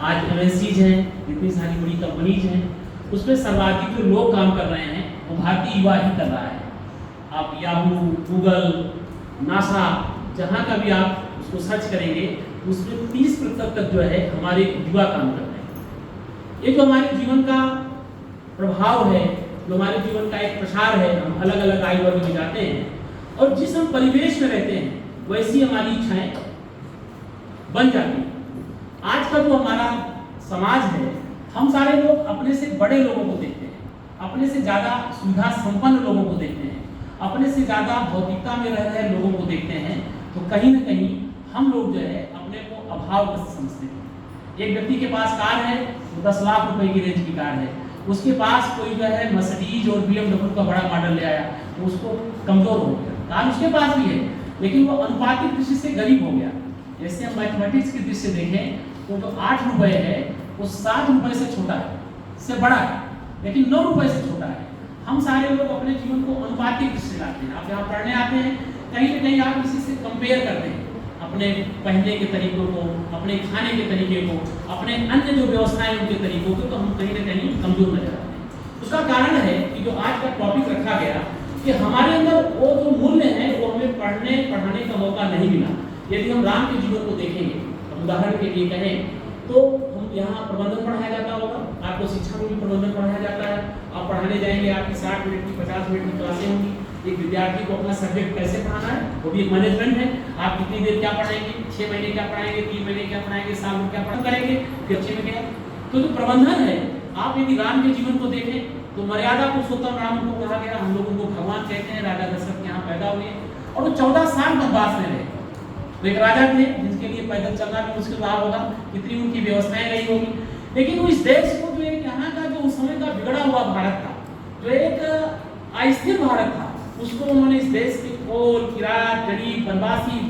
आज एमएनसीज हैं, इतनी सारी बड़ी कंपनीज हैं, उसमें सर्वाधिक जो लोग काम कर रहे हैं वो भारतीय युवा ही कर रहा है। आप याहू, गूगल, नासा, जहाँ का भी आप उसको सर्च करेंगे उसमें 30% तक जो है हमारे युवा काम कर रहे हैं। ये जो हमारे जीवन का प्रभाव है, जो हमारे जीवन का एक प्रसार है, हम अलग अलग आयु वर्ग में जाते हैं और जिस हम परिवेश में रहते हैं वैसी हमारी इच्छाएं बन जाती हैं। आज का जो हमारा समाज है, हम सारे लोग अपने से बड़े लोगों को देखते हैं, अपने से ज़्यादा सुविधा संपन्न लोगों को देखते हैं, अपने से ज़्यादा भौतिकता में रह रहे लोगों को देखते हैं, तो कहीं ना कहीं हम लोग जो है अपने को अभावग्रस्त समझते हैं। एक व्यक्ति के पास कार है, वो 10 लाख रुपए की रेंज की कार है, उसके पास कोई जो है मर्सिडीज और BMW का बड़ा मॉडल ले आया तो उसको कमजोर हो गया। कार उसके पास भी है लेकिन वो अनुपातिक दृष्टि से गरीब हो गया। जैसे हम मैथमेटिक्स की दृष्टि से देखें तो जो 8 रुपए है वो 7 रुपए से छोटा है, से बड़ा है, लेकिन 9 रुपए से छोटा है। हम सारे लोग अपने जीवन को अनुपातिक दृष्टि से लाते हैं। आप यहाँ पढ़ने आते हैं, कहीं ना कहीं आप इसी से कंपेयर करते हैं अपने पहनने के तरीकों को, अपने खाने के तरीके को, अपने अन्य जो व्यवस्थाएं उनके तरीकों को, तो हम कहीं ना कहीं कमजोर नजर आते हैं। उसका कारण है कि जो आज का टॉपिक रखा गया कि हमारे अंदर वो जो मूल्य हैं वो हमें पढ़ने पढ़ाने का मौका नहीं मिला। यदि हम राम के जीवन को देखेंगे, उदाहरण के लिए कहें तो हम यहाँ प्रबंधन पढ़ाया जाता होगा, आपको शिक्षा में भी प्रबंधन पढ़ाया जाता है। आप पढ़ाने जाएंगे, आपकी 60 मिनट की 50 मिनट की क्लासें होंगी। एक विद्यार्थी को अपना सब्जेक्ट कैसे पढ़ाना है वो भी एक मैनेजमेंट है। आप कितनी देर क्या पढ़ाएंगे, 6 महीने क्या पढ़ाएंगे, 3 महीने क्या पढ़ाएंगे, साल में क्या पढ़ा करेंगे, फिर 6 में क्या। तो जो प्रबंधन है, आप यदि राम के जीवन को देखें तो मर्यादा पुरुषोत्तम राम को कहा गया, हम लोगों को भगवान कहते हैं, राजा दशरथ के यहाँ पैदा हुए और वो 14 साल वनवास में रहे। तो एक राजा थे जिनके लिए पैदल चलना भी मुश्किल रहा होगा, कितनी उनकी व्यवस्थाएं रही होगी, लेकिन वो इस देश को जो एक यहाँ का जो उस समय का बिगड़ा हुआ भारत था, जो एक अस्थिर भारत था, उसको उन्होंने इस देश के कोल, किरात, गरीब, वनवासी,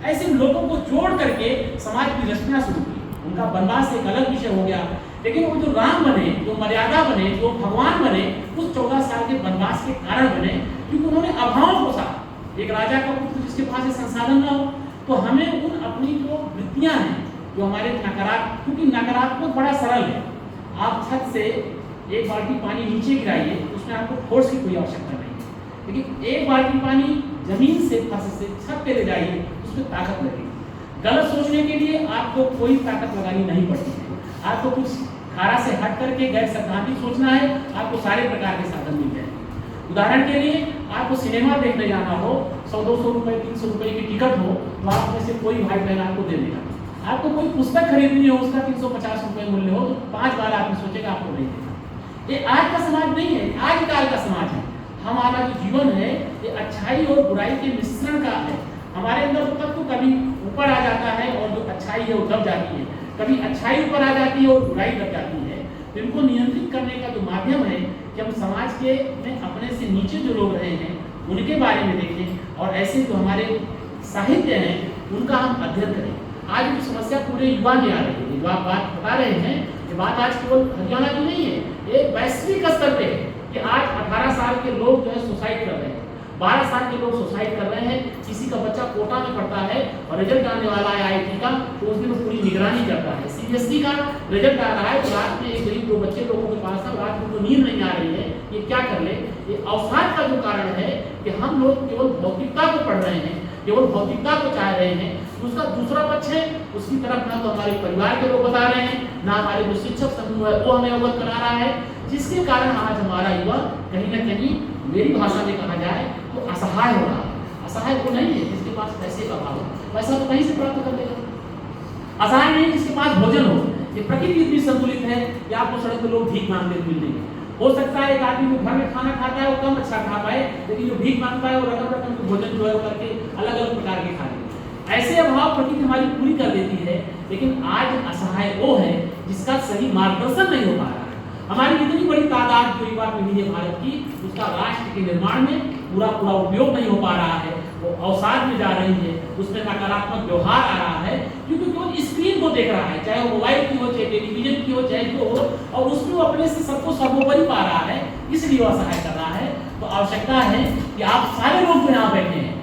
ऐसे लोगों को जोड़ करके समाज की रचना शुरू की। उनका वनवास एक अलग विषय हो गया, लेकिन वो जो राम बने, जो मर्यादा बने, जो भगवान बने, उस 14 साल के वनवास के कारण बने, क्योंकि उन्होंने अभाव को सहा। एक राजा का पुत्र जिसके पास संसाधन ना हो, तो हमें उन अपनी जो वृत्तियां हैं, जो हमारे नकारात्मक, क्योंकि नकारात्मक बड़ा सरल है। आप छत से एक बाल्टी पानी नीचे गिराइए, उसमें आपको फोर्स की कोई आवश्यकता नहीं है, लेकिन एक बाल्टी पानी जमीन से फर्श से छत पे ले जाइए, उसमें ताकत लगेगी। गलत सोचने के लिए आपको कोई ताकत लगानी नहीं पड़ती है। आपको कुछ धारा से हट करके गैर सैद्धांतिक सोचना है, आपको सारे प्रकार के साधन मिल जाएंगे। उदाहरण के लिए आपको सिनेमा देखने जाना हो, 100-200 रुपए, 300 रुपए की टिकट हो, तो आप में से कोई भाई बहन आपको दे देगा। आपको कोई पुस्तक खरीदनी हो, उसका 350 रुपए मूल्य हो, तो 5 बार आदमी सोचेगा, आपको नहीं देगा। ये आज का समाज नहीं है, आज काल का समाज है। हमारा जो जीवन है ये अच्छाई और बुराई के मिश्रण का है। हमारे अंदर तत्व कभी ऊपर आ जाता है और जो अच्छाई है वो दब जाती है, कभी अच्छाई ऊपर आ जाती है और बुराई दब जाती है। तो इनको नियंत्रित करने का जो माध्यम है कि हम समाज के में अपने से नीचे जो लोग रहे हैं उनके बारे में देखें और ऐसे जो हमारे साहित्य हैं उनका हम अध्ययन करें। आज की समस्या पूरे युवा में आ रही है। जो आप बात बता रहे हैं, ये बात आज केवल हरियाणा की नहीं है, एक वैश्विक स्तर पे है कि आज 18 साल के लोग जो है सुसाइड कर रहे हैं, 12 साल के लोग सुसाइड कर रहे हैं। किसी का बच्चा कोटा में पढ़ता है और रिजल्ट आने वाला है IIT का, तो उस दिन पूरी निगरानी करता है। CBSE का रिजल्ट आ रहा है तो रात में एक गरीब 2 बच्चे लोगों के पास है, रात में तो नींद नहीं आ रही है, ये क्या कर ले। ये अवसाद का जो कारण है कि हम लोग केवल भौतिकता को पढ़ रहे हैं, केवल भौतिकता को चाह रहे हैं। उसका दूसरा पक्ष है, उसकी तरफ ना तो हमारे परिवार के लोग बता रहे हैं, ना हमारे जो शिक्षक समूह है वो हमें अवगत करा रहा है, जिसके कारण आज हमारा युवा कहीं ना कहीं, मेरी भाषा में कहा जाए तो असहाय हो रहा है। असहाय वो नहीं है जिसके पास पैसे का अभाव हो, पैसा तो कहीं से प्राप्त कर लेगा। असहाय नहीं जिसके पास भोजन हो। ये प्रकृति इतनी संतुलित है कि आपको सड़क पर लोग भीख मांगते मिल जाएंगे। हो सकता है एक आदमी जो घर में खाना खाता है वो कम अच्छा खा पाए, लेकिन जो भीख मांगता है वो रकम के भोजन जो है करके अलग अलग प्रकार के खा लेते। ऐसे अभाव प्रकृति हमारी पूरी कर देती है, लेकिन आज असहाय वो है जिसका सही मार्गदर्शन नहीं हो पा रहा है। हमारी इतनी बड़ी तादाद जो युवा पीढ़ी है भारत की, उसका राष्ट्र के निर्माण में पूरा उपयोग नहीं हो पा रहा है। वो अवसाद में जा रही है, उसमें नकारात्मक व्यवहार आ रहा है, क्योंकि वो स्क्रीन को देख रहा है, चाहे वो मोबाइल की हो, चाहे टेलीविजन की हो, चाहे जो हो, और उसमें वो अपने से सबको सर्वोपरि पा रहा है, इसलिए वो असहाय कर रहा है। तो आवश्यकता है कि आप सारे लोग जो यहाँ बैठे हैं,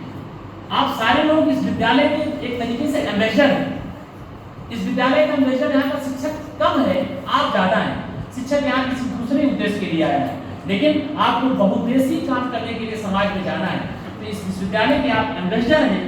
आप सारे लोग इस विद्यालय के एक तरीके से एम्बेसडर हैं। इस विद्यालय का एम्बेसडर यहाँ का शिक्षक आप ज़्यादा हैं। शिक्षक यहाँ किसी दूसरे उद्देश्य के लिए आया है, लेकिन आपको बहुउद्देशीय काम करने के लिए समाज में जाना है। तो इस विश्वविद्यालय के आप एम्बेसडर हैं,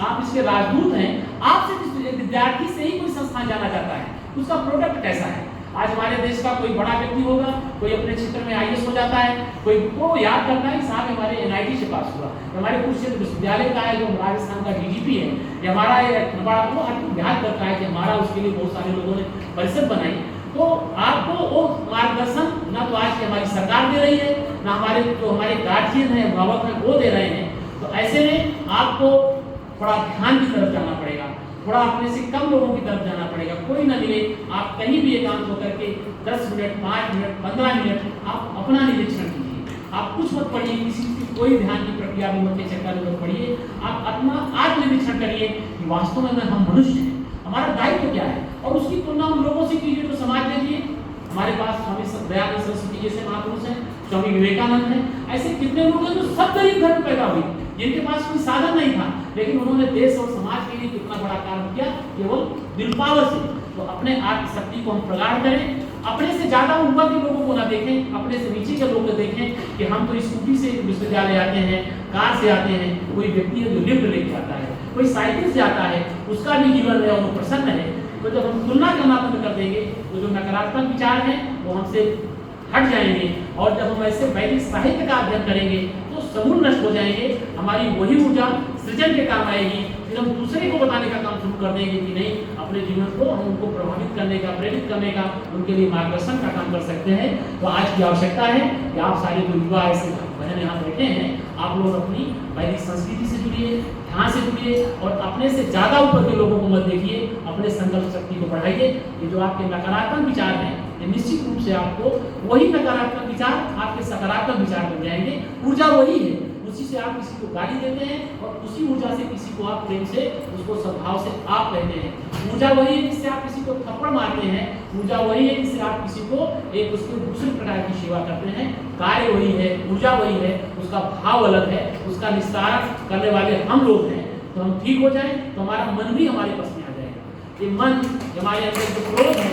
आप इसके राजदूत हैं। आपसे विद्यार्थी से ही कोई संस्थान जाना चाहता है, उसका प्रोडक्ट कैसा है। आज हमारे देश का कोई बड़ा व्यक्ति होगा, कोई अपने क्षेत्र में IAS हो जाता है, कोई को याद करता है साहब हमारे NIT से पास हुआ, हमारे कुरुक्षेत्र विश्वविद्यालय का है जो राजस्थान का DGP है, या हमारा बड़ा वो याद करता है कि हमारा उसके लिए बहुत सारे लोगों ने परिषद बनाई। तो आपको वो मार्गदर्शन ना तो आज की हमारी सरकार दे रही है, ना हमारे जो हमारे गार्जियन है, अभिभावक हैं वो दे रहे हैं। तो ऐसे में आपको थोड़ा ध्यान की तरफ जाना पड़ेगा, थोड़ा अपने से कम लोगों की तरफ जाना पड़ेगा। कोई ना मिले, आप कहीं भी एकांत होकर के 10 मिनट, 5 मिनट, 15 मिनट आप अपना निरीक्षण कीजिए। आप कुछ मत पढ़िए, किसी की कोई ध्यान की प्रक्रिया में मत चक्कर में मत पढ़िए। आप अपना आत्मनिरीक्षण करिए कि वास्तव में हम मनुष्य हैं, हमारा दायित्व क्या है, और उसकी तुलना उन लोगों से कीजिए जो समाज में दिए। हमारे पास स्वामी दयानंद सरस्वती जैसे महापुरुष हैं, स्वामी विवेकानंद हैं, ऐसे कितने लोग हैं जो सब गरीब घर में पैदा हुए, जिनके पास कोई साधन नहीं था, लेकिन उन्होंने देश और समाज के लिए कितना बड़ा कार्य किया, केवल दिल पावर से। तो अपने आत्मशक्ति को हम प्रगाढ़ करें, अपने से ज्यादा ऊपर के लोगों को ना देखें, अपने से नीचे के लोगों को देखें कि हम तो स्कूटी से विश्वविद्यालय आते हैं, कार से आते हैं, कोई व्यक्ति है जो लिफ्ट लेके आता है, कोई साइकिल से आता है, उसका भी जीवन है और वो प्रसन्न है। तो जब हम तुलना करना बंद कर देंगे तो जो नकारात्मक विचार हैं वो हमसे हट जाएंगे, और जब हम ऐसे वैदिक साहित्य का अध्ययन करेंगे तो समूल नष्ट हो जाएंगे। हमारी वही ऊर्जा सृजन के काम आएगी, फिर हम दूसरे को बताने का काम शुरू कर देंगे कि नहीं, अपने जीवन को हम उनको प्रभावित करने का, प्रेरित करने का, उनके लिए मार्गदर्शन का काम कर सकते हैं। तो आज की आवश्यकता है कि आप सारे जो युवा ऐसे बहन यहाँ बैठे हैं, आप लोग अपनी वैदिक संस्कृति से जुड़िए, ध्यान से जुड़िए, और अपने से ज्यादा ऊपर के लोगों को मत देखिए, अपने संकल्प शक्ति को बढ़ाइए। ये जो आपके नकारात्मक विचार हैं, ये निश्चित रूप से आपको वही नकारात्मक विचार आपके सकारात्मक विचार बन जाएंगे। ऊर्जा वही है, उसी से आप किसी को गाली देते हैं, और उसी ऊर्जा से किसी को आप प्रेम से, उसको सद्भाव से आप कहते हैं। ऊर्जा वही है जिससे आप किसी को थप्पड़ मारते हैं, ऊर्जा वही है जिससे आप किसी को एक उसके दूसरे प्रकार की सेवा करते हैं। कार्य वही है, ऊर्जा वही है, उसका भाव अलग है, उसका निस्तारण करने वाले हम लोग हैं। तो हम ठीक हो जाए तो हमारा मन भी हमारे पास में आ जाएगा। ये मन हमारे अंदर जो क्रोध है,